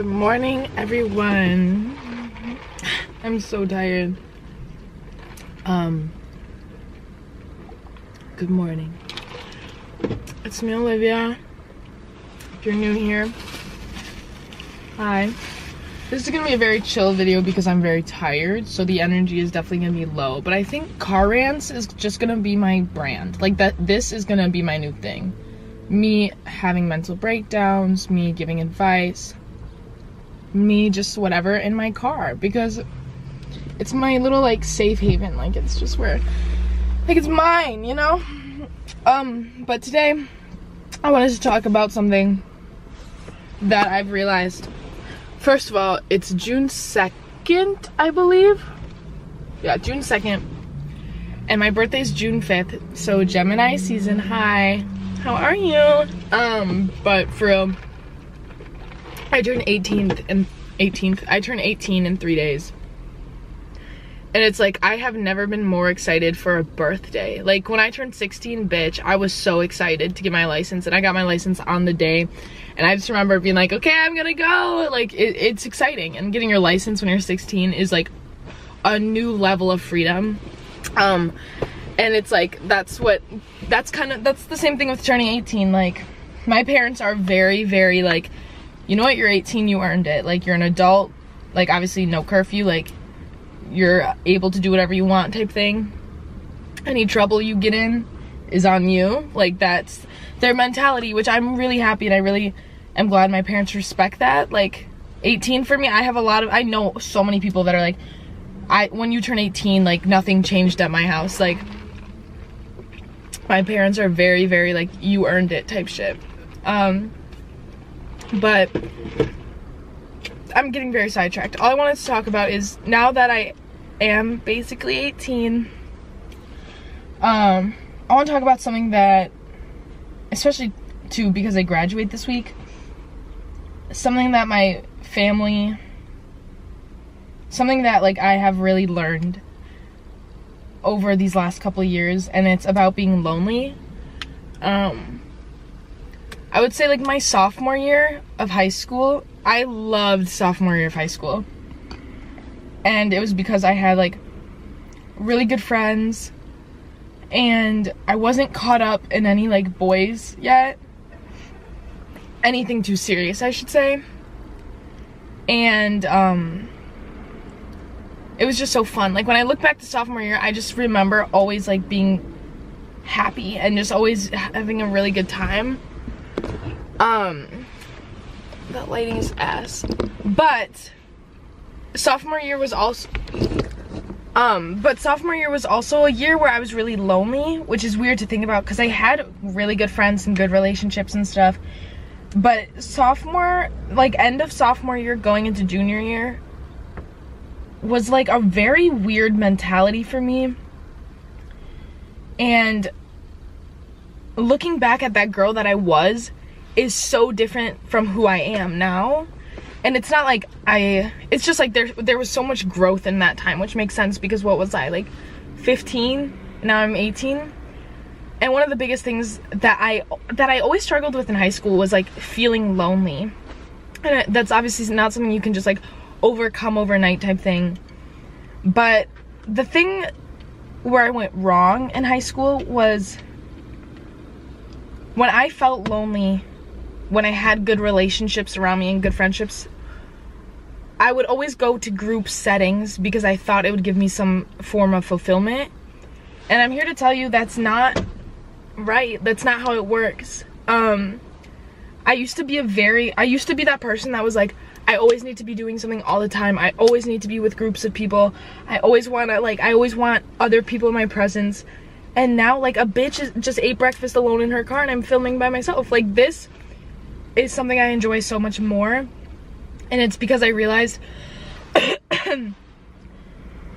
Good morning, everyone. I'm so tired. Good morning. It's me, Olivia. If you're new here, hi. This is gonna be a very chill video because I'm very tired, so the energy is definitely gonna be low. But I think car rants is just gonna be my brand. Like that, this is gonna be my new thing. Me having mental breakdowns, me giving advice, me just whatever in my car, because it's my little like safe haven. Like it's just where, like it's mine, you know? But today I wanted to talk about something that I've realized. First of all, it's June 2nd, I believe. Yeah, June 2nd. And my birthday's June 5th. So Gemini season, hi. How are you? But for real, I turn 18th. I turn 18 in 3 days. And it's like, I have never been more excited for a birthday. Like, when I turned 16, bitch, I was so excited to get my license. And I got my license on the day. And I just remember being like, okay, I'm gonna go. Like, it's exciting. And getting your license when you're 16 is like a new level of freedom. And it's like, that's the same thing with turning 18. Like, my parents are very, very like, you know what, you're 18, you earned it. Like, you're an adult. Like, obviously no curfew. Like, you're able to do whatever you want type thing. Any trouble you get in is on you. Like, that's their mentality, which I'm really happy, and I really am glad my parents respect that. Like, 18 for me, I know so many people that are like, when you turn 18, like, nothing changed at my house. Like, my parents are very, very like, you earned it type shit. But I'm getting very sidetracked. All I wanted to talk about is, now that I am basically 18, I want to talk about something that, especially too because I graduate this week, something that my family, something that like I have really learned over these last couple of years, and it's about being lonely. I would say like my sophomore year of high school, I loved sophomore year of high school. And it was because I had like really good friends, and I wasn't caught up in any like boys yet. Anything too serious, I should say. And it was just so fun. Like, when I look back to sophomore year, I just remember always like being happy and just always having a really good time. That lighting is ass. But sophomore year was also a year where I was really lonely, which is weird to think about because I had really good friends and good relationships and stuff. But end of sophomore year going into junior year was like a very weird mentality for me. And looking back at that girl that I was is so different from who I am now. And it's not like it's just like there was so much growth in that time, which makes sense because what was I, like 15? Now I'm 18. And one of the biggest things that I always struggled with in high school was like feeling lonely. And that's obviously not something you can just like overcome overnight type thing. But the thing where I went wrong in high school was when I felt lonely, when I had good relationships around me and good friendships, I would always go to group settings because I thought it would give me some form of fulfillment. And I'm here to tell you that's not right. That's not how it works. I used to be that person that was like, I always need to be doing something all the time. I always need to be with groups of people. I always want other people in my presence. And now, like, a bitch just ate breakfast alone in her car and I'm filming by myself. Like, this is something I enjoy so much more. And it's because I realized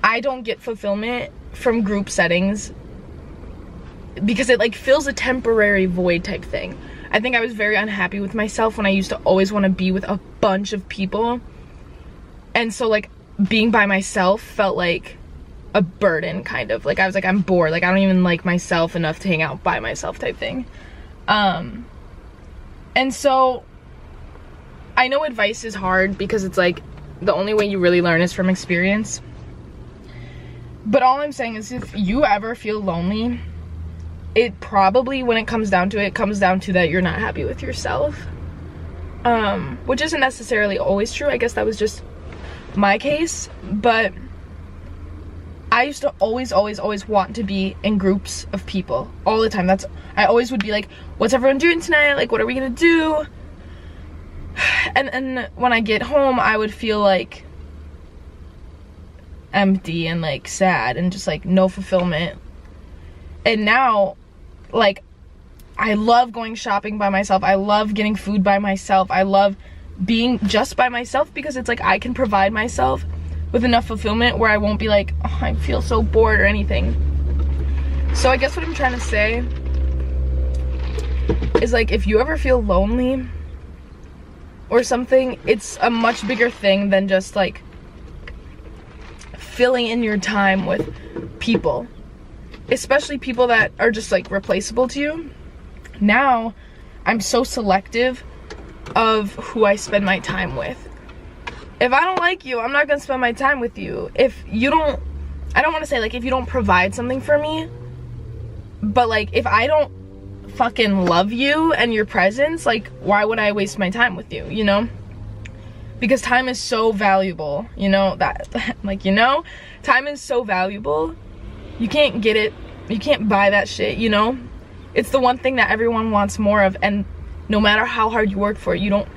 I don't get fulfillment from group settings because it like fills a temporary void type thing. I think I was very unhappy with myself when I used to always want to be with a bunch of people. And so like being by myself felt like a burden, kind of. Like I was like, I'm bored. Like I don't even like myself enough to hang out by myself type thing. And so I know advice is hard because it's like the only way you really learn is from experience. But all I'm saying is if you ever feel lonely, it probably, when it comes down to it, comes down to that you're not happy with yourself. Which isn't necessarily always true. I guess that was just my case. But I used to always want to be in groups of people all the time. I always would be like, what's everyone doing tonight? Like, what are we gonna do? And when I get home, I would feel like empty and like sad and just like no fulfillment. And now, like, I love going shopping by myself. I love getting food by myself. I love being just by myself because it's like I can provide myself with enough fulfillment where I won't be like, oh, I feel so bored or anything. So I guess what I'm trying to say is, like, if you ever feel lonely or something, it's a much bigger thing than just like filling in your time with people, especially people that are just like replaceable to you. Now I'm so selective of who I spend my time with. If I don't like you, I'm not gonna spend my time with you. If you don't, I don't want to say like if you don't provide something for me, but like if I don't fucking love you and your presence, like why would I waste my time with you, you know? Because time is so valuable, you know, that like, you know, time is so valuable. You can't get it, you can't buy that shit, you know? It's the one thing that everyone wants more of, and no matter how hard you work for it, you don't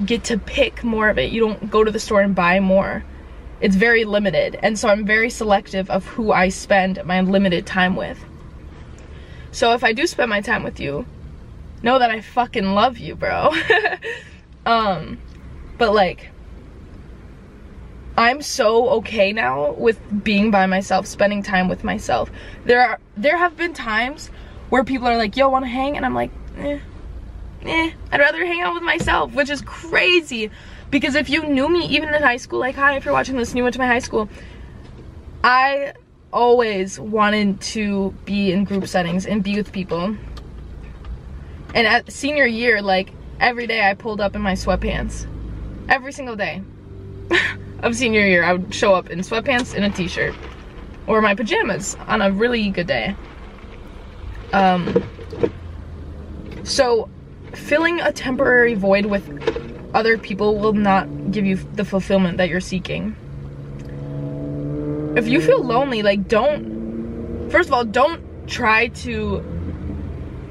get to pick more of it. You don't go to the store and buy more. It's very limited, and so I'm very selective of who I spend my limited time with. So if I do spend my time with you, know that I fucking love you, bro. But like, I'm so okay now with being by myself, spending time with myself. There have been times where people are like, yo, wanna hang? And I'm like, I'd rather hang out with myself, which is crazy. Because if you knew me even in high school, like, hi, if you're watching this and you went to my high school, I always wanted to be in group settings and be with people. And at senior year, like, every day I pulled up in my sweatpants. Every single day of senior year, I would show up in sweatpants and a t-shirt. Or my pajamas on a really good day. So filling a temporary void with other people will not give you the fulfillment that you're seeking. If you feel lonely, like, first of all, don't try to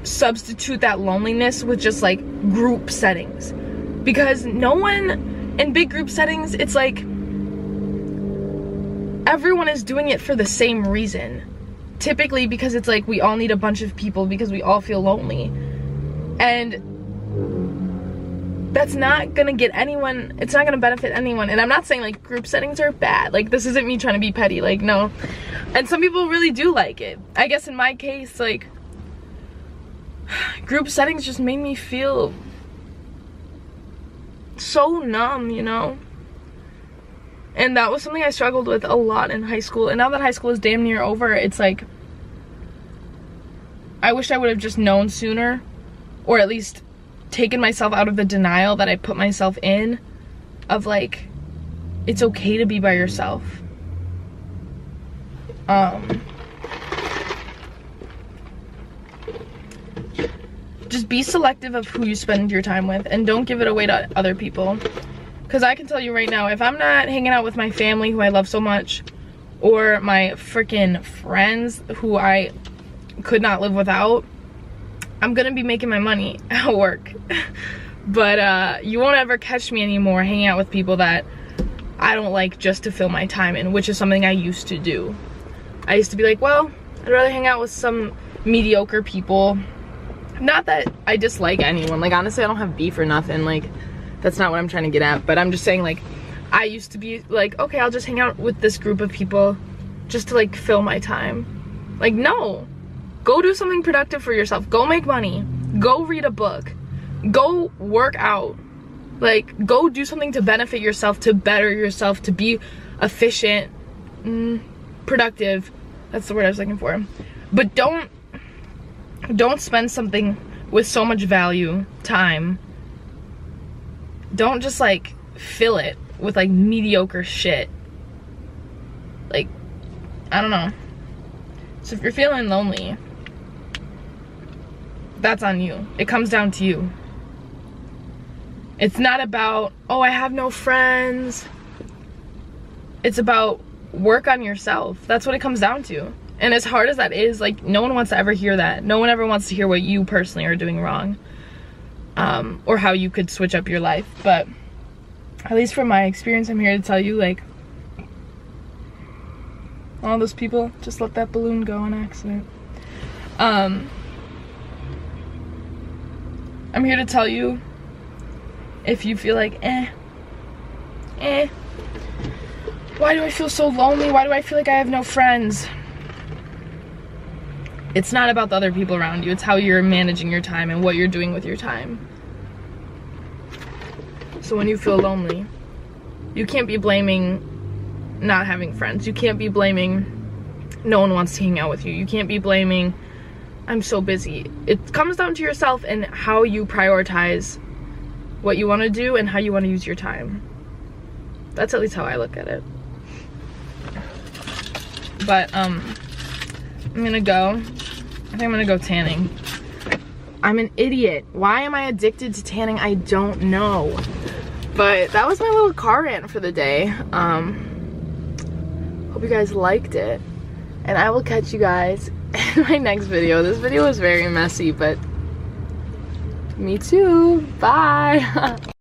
substitute that loneliness with just like group settings, because no one in big group settings, it's like everyone is doing it for the same reason, typically because it's like we all need a bunch of people because we all feel lonely. And that's not gonna get anyone, it's not gonna benefit anyone. And I'm not saying like group settings are bad, like this isn't me trying to be petty, like no. And some people really do like it. I guess in my case, like, group settings just made me feel so numb, you know? And that was something I struggled with a lot in high school. And now that high school is damn near over, it's like, I wish I would have just known sooner, or at least taken myself out of the denial that I put myself in of like, it's okay to be by yourself. Just be selective of who you spend your time with, and don't give it away to other people. Because I can tell you right now, if I'm not hanging out with my family who I love so much, or my freaking friends who I could not live without, I'm gonna be making my money at work. But you won't ever catch me anymore hanging out with people that I don't like just to fill my time in, which is something I used to do. I used to be like, well, I'd rather hang out with some mediocre people. Not that I dislike anyone, like honestly I don't have beef or nothing, like that's not what I'm trying to get at, but I'm just saying, like, I used to be like, okay, I'll just hang out with this group of people just to like fill my time. Like, no, go do something productive for yourself. Go make money, go read a book, go work out, like go do something to benefit yourself, to better yourself, to be efficient, productive, that's the word I was looking for. But don't spend something with so much value, time, Don't just like fill it with like mediocre shit. Like, I don't know. So if you're feeling lonely, that's on you. It comes down to you. It's not about, oh, I have no friends. It's about work on yourself. That's what it comes down to. And as hard as that is, like, no one wants to ever hear that. No one ever wants to hear what you personally are doing wrong. Or how you could switch up your life. But at least from my experience, I'm here to tell you, like, all those people just let that balloon go on accident. I'm here to tell you, if you feel like, why do I feel so lonely? Why do I feel like I have no friends? It's not about the other people around you. It's how you're managing your time and what you're doing with your time. So when you feel lonely, you can't be blaming not having friends. You can't be blaming no one wants to hang out with you. You can't be blaming I'm so busy. It comes down to yourself and how you prioritize what you want to do and how you want to use your time. That's at least how I look at it. But I'm gonna go. I think I'm gonna go tanning. I'm an idiot. Why am I addicted to tanning? I don't know. But that was my little car rant for the day. Hope you guys liked it. And I will catch you guys in my next video. This video was very messy, but me too. Bye.